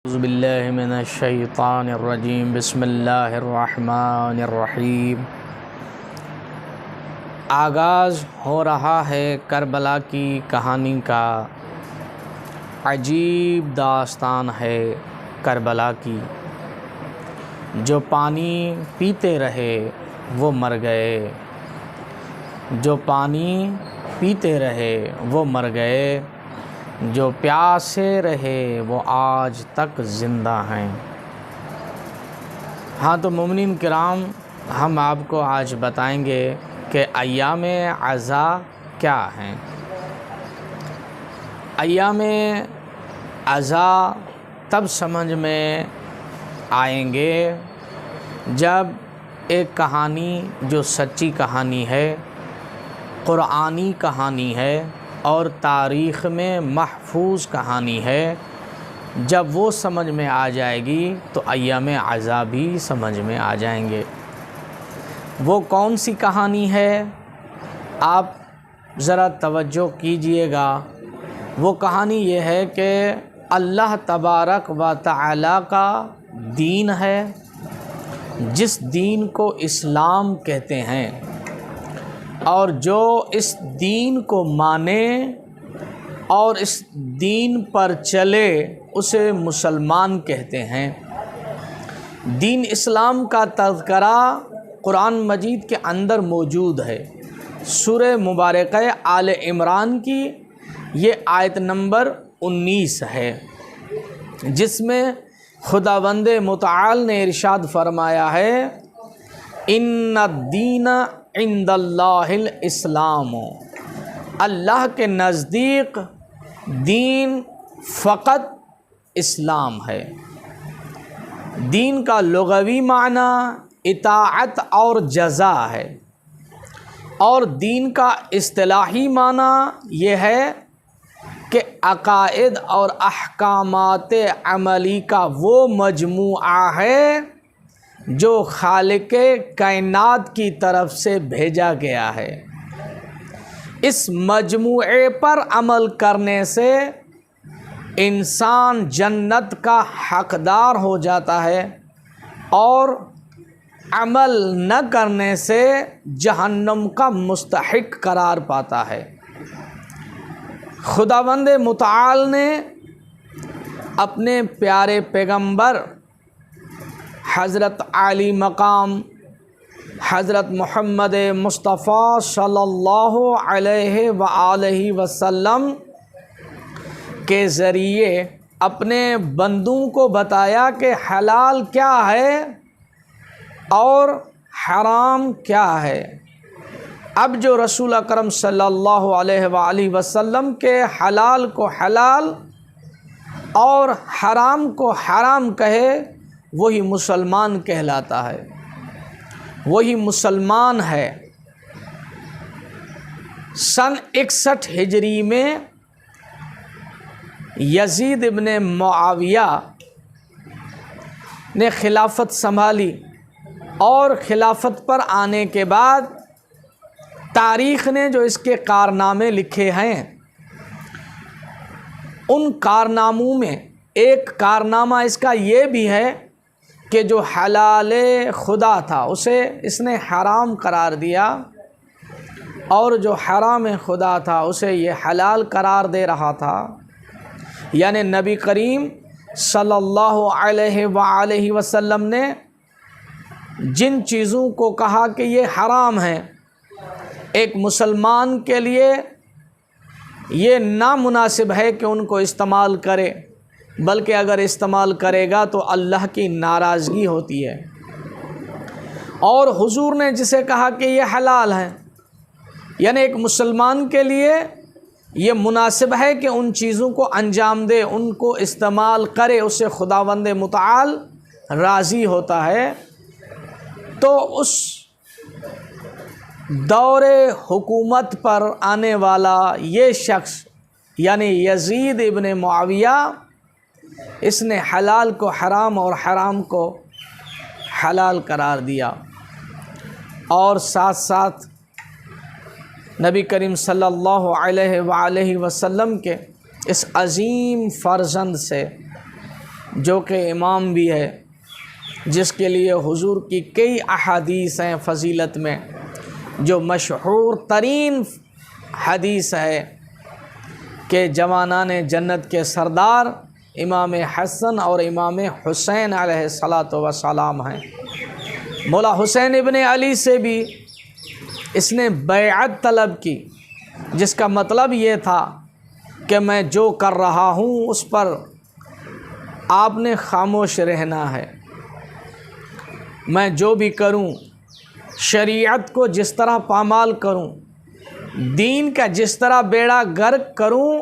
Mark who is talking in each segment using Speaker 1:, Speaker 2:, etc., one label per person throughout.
Speaker 1: اعوذ باللہ من الشیطان الرجیم بسم اللہ الرحمن الرحیم۔ آغاز ہو رہا ہے کربلا کی کہانی کا۔ عجیب داستان ہے کربلا کی۔ جو پانی پیتے رہے وہ مر گئے، جو پانی پیتے رہے وہ مر گئے، جو پیاسے رہے وہ آج تک زندہ ہیں۔ ہاں تو مومنین کرام، ہم آپ کو آج بتائیں گے کہ ایام عزا کیا ہیں۔ ایام عزا تب سمجھ میں آئیں گے جب ایک کہانی جو سچی کہانی ہے، قرآنی کہانی ہے اور تاریخ میں محفوظ کہانی ہے، جب وہ سمجھ میں آ جائے گی تو ایام عزا بھی سمجھ میں آ جائیں گے۔ وہ کون سی کہانی ہے، آپ ذرا توجہ کیجئے گا۔ وہ کہانی یہ ہے کہ اللہ تبارک و تعالی کا دین ہے، جس دین کو اسلام کہتے ہیں، اور جو اس دین کو مانے اور اس دین پر چلے اسے مسلمان کہتے ہیں۔ دین اسلام کا تذکرہ قرآن مجید کے اندر موجود ہے۔ سورہ مبارکہ آل عمران کی یہ آیت نمبر 19 ہے، جس میں خداوند متعال نے ارشاد فرمایا ہے، ان الدین عند اللہ الاسلام، اللہ کے نزدیک دین فقط اسلام ہے۔ دین کا لغوی معنی اطاعت اور جزا ہے، اور دین کا اصطلاحی معنی یہ ہے کہ عقائد اور احکامات عملی کا وہ مجموعہ ہے جو خالق کائنات کی طرف سے بھیجا گیا ہے۔ اس مجموعے پر عمل کرنے سے انسان جنت کا حقدار ہو جاتا ہے، اور عمل نہ کرنے سے جہنم کا مستحق قرار پاتا ہے۔ خداوند متعال نے اپنے پیارے پیغمبر حضرت عالی مقام حضرت محمد مصطفیٰ صلی اللہ علیہ وآلہ وسلم کے ذریعے اپنے بندوں کو بتایا کہ حلال کیا ہے اور حرام کیا ہے۔ اب جو رسول اکرم صلی اللہ علیہ وآلہ وسلم کے حلال کو حلال اور حرام کو حرام کہے، وہی مسلمان کہلاتا ہے، وہی مسلمان ہے۔ سن 61 ہجری میں یزید ابن معاویہ نے خلافت سنبھالی، اور خلافت پر آنے کے بعد تاریخ نے جو اس کے کارنامے لکھے ہیں، ان کارناموں میں ایک کارنامہ اس کا یہ بھی ہے کہ جو حلال خدا تھا اسے اس نے حرام قرار دیا، اور جو حرام خدا تھا اسے یہ حلال قرار دے رہا تھا۔ یعنی نبی کریم صلی اللہ علیہ وآلہ وسلم نے جن چیزوں کو کہا کہ یہ حرام ہیں، ایک مسلمان کے لیے یہ نامناسب ہے کہ ان کو استعمال کرے، بلکہ اگر استعمال کرے گا تو اللہ کی ناراضگی ہوتی ہے۔ اور حضور نے جسے کہا کہ یہ حلال ہے، یعنی ایک مسلمان کے لیے یہ مناسب ہے کہ ان چیزوں کو انجام دے، ان کو استعمال کرے، اس سے خداوند متعال راضی ہوتا ہے۔ تو اس دور حکومت پر آنے والا یہ شخص یعنی یزید ابن معاویہ، اس نے حلال کو حرام اور حرام کو حلال قرار دیا، اور ساتھ ساتھ نبی کریم صلی اللہ علیہ وآلہ وسلم کے اس عظیم فرزند سے جو کہ امام بھی ہے، جس کے لیے حضور کی کئی احادیث ہیں فضیلت میں، جو مشہور ترین حدیث ہے کہ جوانان جنت کے سردار امام حسن اور امام حسین علیہ الصلاۃ والسلام ہیں۔ مولا حسین ابن علی سے بھی اس نے بیعت طلب کی، جس کا مطلب یہ تھا کہ میں جو کر رہا ہوں اس پر آپ نے خاموش رہنا ہے، میں جو بھی کروں شریعت کو جس طرح پامال کروں، دین کا جس طرح بیڑا غرق کروں۔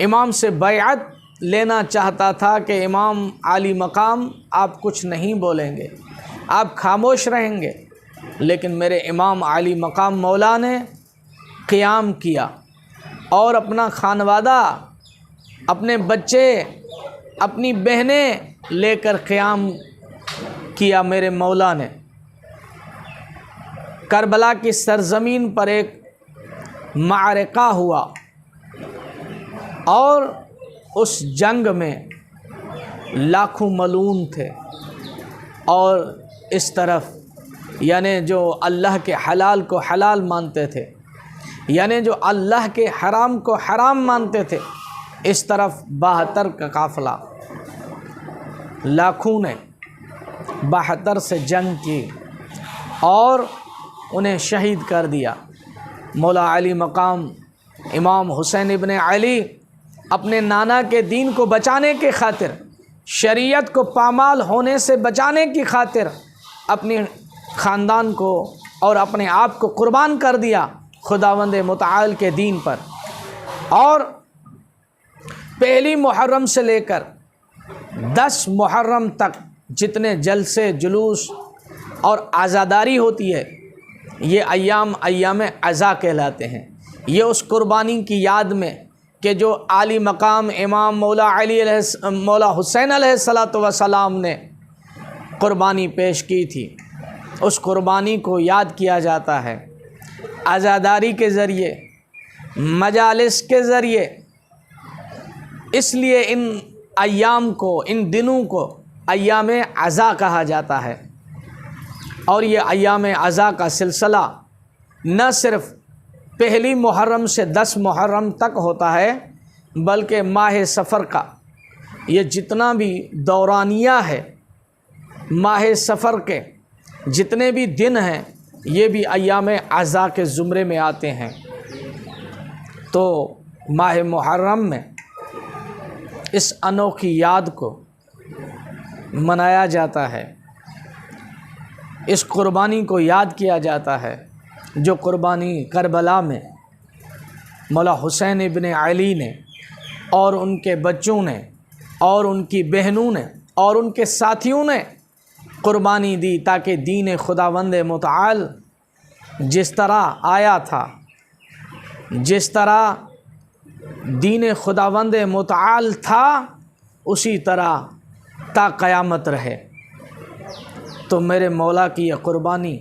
Speaker 1: امام سے بیعت لینا چاہتا تھا کہ امام عالی مقام آپ کچھ نہیں بولیں گے، آپ خاموش رہیں گے، لیکن میرے امام عالی مقام مولا نے قیام کیا اور اپنا خانوادہ، اپنے بچے، اپنی بہنیں لے کر قیام کیا۔ میرے مولا نے کربلا کی سرزمین پر ایک معرکہ ہوا اور اس جنگ میں لاکھوں ملعون تھے، اور اس طرف یعنی جو اللہ کے حلال کو حلال مانتے تھے، یعنی جو اللہ کے حرام کو حرام مانتے تھے، اس طرف 72 کا قافلہ، لاکھوں نے 72 سے جنگ کی اور انہیں شہید کر دیا۔ مولا علی مقام امام حسین ابن علی اپنے نانا کے دین کو بچانے کی خاطر، شریعت کو پامال ہونے سے بچانے کی خاطر اپنے خاندان کو اور اپنے آپ کو قربان کر دیا خداوند متعال کے دین پر۔ اور پہلی محرم سے لے کر 10 محرم تک جتنے جلسے جلوس اور عزاداری ہوتی ہے، یہ ایام عزا کہلاتے ہیں۔ یہ اس قربانی کی یاد میں کہ جو عالی مقام امام مولا حسین علیہ الصلاۃ والسلام نے قربانی پیش کی تھی، اس قربانی کو یاد کیا جاتا ہے عزاداری کے ذریعے، مجالس کے ذریعے۔ اس لیے ان ایام کو، ان دنوں کو ایام عزا کہا جاتا ہے۔ اور یہ ایام عزا کا سلسلہ نہ صرف پہلی محرم سے 10 محرم تک ہوتا ہے، بلکہ ماہ سفر کا یہ جتنا بھی دورانیہ ہے، ماہ سفر کے جتنے بھی دن ہیں، یہ بھی ایام عزا کے زمرے میں آتے ہیں۔ تو ماہ محرم میں اس انوکھی یاد کو منایا جاتا ہے، اس قربانی کو یاد کیا جاتا ہے، جو قربانی کربلا میں مولا حسین ابن علی نے اور ان کے بچوں نے اور ان کی بہنوں نے اور ان کے ساتھیوں نے قربانی دی، تاکہ دین خداوند متعال جس طرح آیا تھا، جس طرح دین خداوند متعال تھا، اسی طرح تا قیامت رہے۔ تو میرے مولا کی یہ قربانی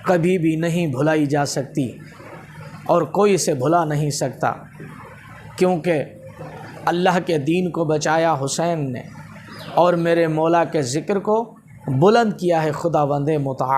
Speaker 1: کبھی بھی نہیں بھلائی جا سکتی اور کوئی اسے بھلا نہیں سکتا، کیونکہ اللہ کے دین کو بچایا حسین نے اور میرے مولا کے ذکر کو بلند کیا ہے خداوند متعال۔